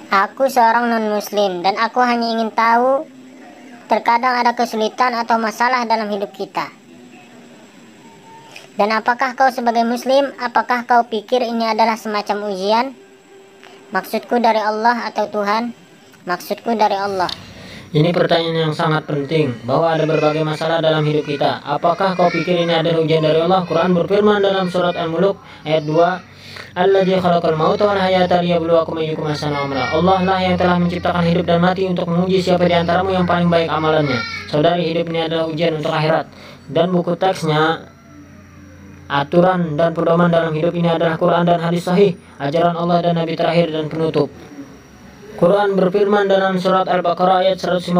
Aku seorang non-muslim dan aku hanya ingin tahu, terkadang ada kesulitan atau masalah dalam hidup kita. Dan apakah kau sebagai muslim, apakah kau pikir ini adalah semacam ujian? Maksudku dari Allah atau Tuhan? Maksudku dari Allah. Ini pertanyaan yang sangat penting, bahwa ada berbagai masalah dalam hidup kita. Apakah kau pikir ini adalah ujian dari Allah? Quran berfirman dalam surat Al-Mulk ayat 2, Alladzi khalaqal mauta wal hayata liyabluwakum ayyukum ahsanu amala. Allah lah yang telah menciptakan hidup dan mati untuk menguji siapa di antaramu yang paling baik amalannya. Saudari, hidup ini adalah ujian untuk akhirat. Dan buku teksnya, aturan dan pedoman dalam hidup ini adalah Quran dan hadis sahih, ajaran Allah dan Nabi terakhir dan penutup. Quran berfirman dalam surat Al-Baqarah ayat 155,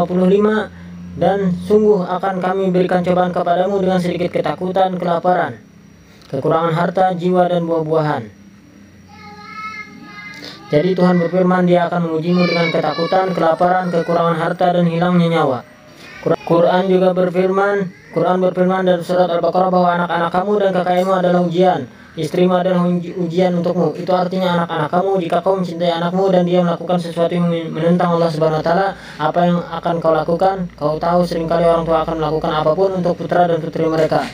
dan sungguh akan kami berikan cobaan kepadamu dengan sedikit ketakutan, kelaparan, kekurangan harta, jiwa, dan buah-buahan. Jadi Tuhan berfirman, Dia akan mengujimu dengan ketakutan, kelaparan, kekurangan harta, dan hilangnya nyawa. Quran juga berfirman dalam surat Al-Baqarah bahwa anak-anak kamu dan kekayaanmu adalah ujian. Istrimu adalah ujian untukmu. Itu artinya anak-anak kamu, jika kau mencintai anakmu dan dia melakukan sesuatu yang menentang Allah Subhanahu wa taala, apa yang akan kau lakukan? Kau tahu seringkali orang tua akan melakukan apapun untuk putra dan putri mereka,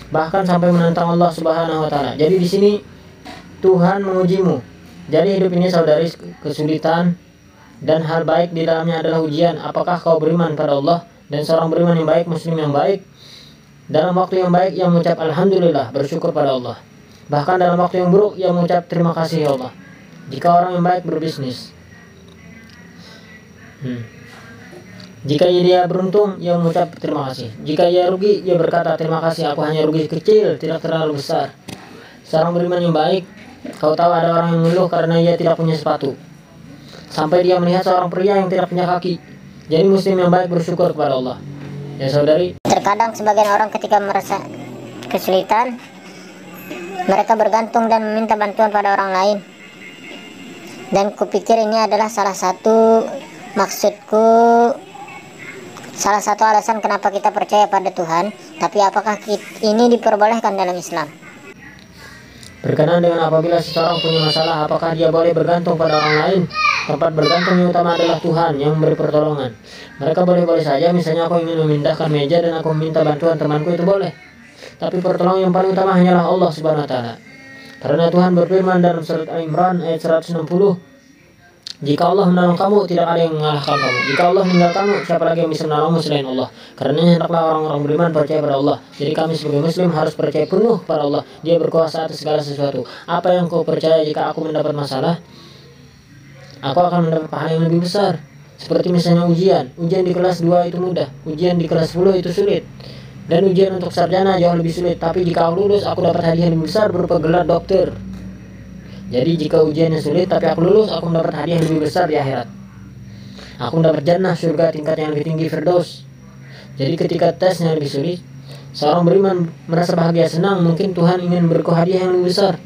bahkan sampai menentang Allah Subhanahu wa taala. Jadi di sini Tuhan mengujimu. Jadi hidup ini, saudari, kesulitan dan hal baik di dalamnya adalah ujian. Apakah kau beriman pada Allah? Dan seorang beriman yang baik, muslim yang baik, dalam waktu yang baik yang mengucap alhamdulillah, bersyukur pada Allah. Bahkan dalam waktu yang buruk yang mengucap terima kasih ya Allah. Jika orang yang baik berbisnis, jika dia beruntung, ia mengucap terima kasih. Jika ia rugi, ia berkata terima kasih, aku hanya rugi kecil, tidak terlalu besar. Seorang beriman yang baik, kau tahu ada orang yang mengeluh karena ia tidak punya sepatu, sampai dia melihat seorang pria yang tidak punya kaki. Jadi muslim yang baik bersyukur kepada Allah. Ya saudari, Terkadang sebagian orang ketika merasa kesulitan, mereka bergantung dan meminta bantuan pada orang lain. Dan kupikir ini adalah salah satu alasan kenapa kita percaya pada Tuhan. Tapi apakah ini diperbolehkan dalam Islam? berkenaan dengan apabila seseorang punya masalah, apakah dia boleh bergantung pada orang lain? Tempat bergantung yang utama adalah Tuhan yang memberi pertolongan. Mereka boleh-boleh saja, misalnya aku ingin memindahkan meja dan aku meminta bantuan temanku, itu boleh. Tapi pertolongan yang paling utama hanyalah Allah Subhanahu wa taala. Karena Tuhan berfirman dalam surat Al-Imran ayat 160, jika Allah menolong kamu, tidak ada yang mengalahkan kamu. Jika Allah meninggal kamu, siapa lagi yang bisa menolongmu selain Allah? Karena hendaklah orang-orang beriman percaya pada Allah. Jadi kami sebagai muslim harus percaya penuh pada Allah. Dia berkuasa atas segala sesuatu. Apa yang kau percaya? Jika aku mendapat masalah, aku akan mendapat pahala yang lebih besar. Seperti misalnya ujian di kelas 2 itu mudah, ujian di kelas 10 itu sulit, dan ujian untuk sarjana jauh lebih sulit. Tapi jika aku lulus, aku dapat hadiah yang lebih besar berupa gelar dokter. Jadi jika ujiannya sulit tapi aku lulus, aku mendapat hadiah yang lebih besar di akhirat. Aku mendapat jannah, surga tingkat yang lebih tinggi, Firdaus. Jadi ketika tesnya lebih sulit, seorang beriman merasa bahagia, senang, mungkin Tuhan ingin beriku hadiah yang lebih besar.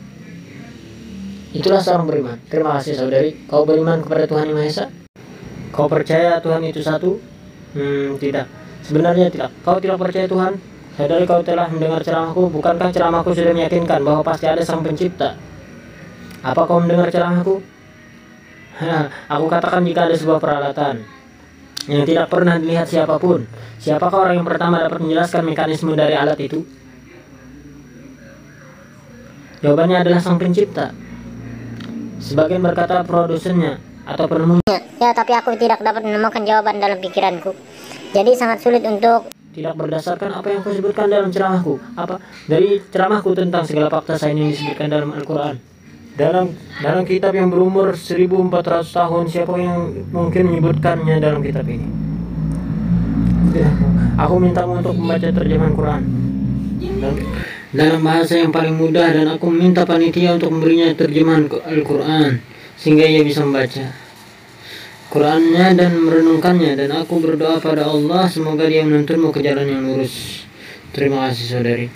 Itulah seorang beriman. Terima kasih saudari. Kau beriman kepada Tuhan Yang Maha Esa? Kau percaya Tuhan itu satu? Tidak. Sebenarnya tidak. Kau tidak percaya Tuhan? Saudari, kau telah mendengar ceramahku. Bukankah ceramahku sudah meyakinkan bahwa pasti ada Sang Pencipta? Apa kau mendengar ceramahku? Aku katakan, jika ada sebuah peralatan yang tidak pernah dilihat siapapun, siapakah orang yang pertama dapat menjelaskan mekanisme dari alat itu? Jawabannya adalah Sang Pencipta. Sebagian berkata produsennya atau penemunya. Ya, tapi aku tidak dapat menemukan jawaban dalam pikiranku. Jadi sangat sulit untuk tidak berdasarkan apa yang kau sebutkan dalam ceramahku. Apa? Dari ceramahku tentang segala fakta sains yang disebutkan dalam Al-Quran. Dalam kitab yang berumur 1400 tahun, siapa yang mungkin menyebutkannya dalam kitab ini? Aku mintamu untuk membaca terjemahan Quran dalam bahasa yang paling mudah, dan aku minta panitia untuk memberinya terjemahan Al-Quran sehingga ia bisa membaca Qurannya dan merenungkannya. Dan aku berdoa pada Allah, semoga Dia menuntunmu ke jalan yang lurus. Terima kasih saudari.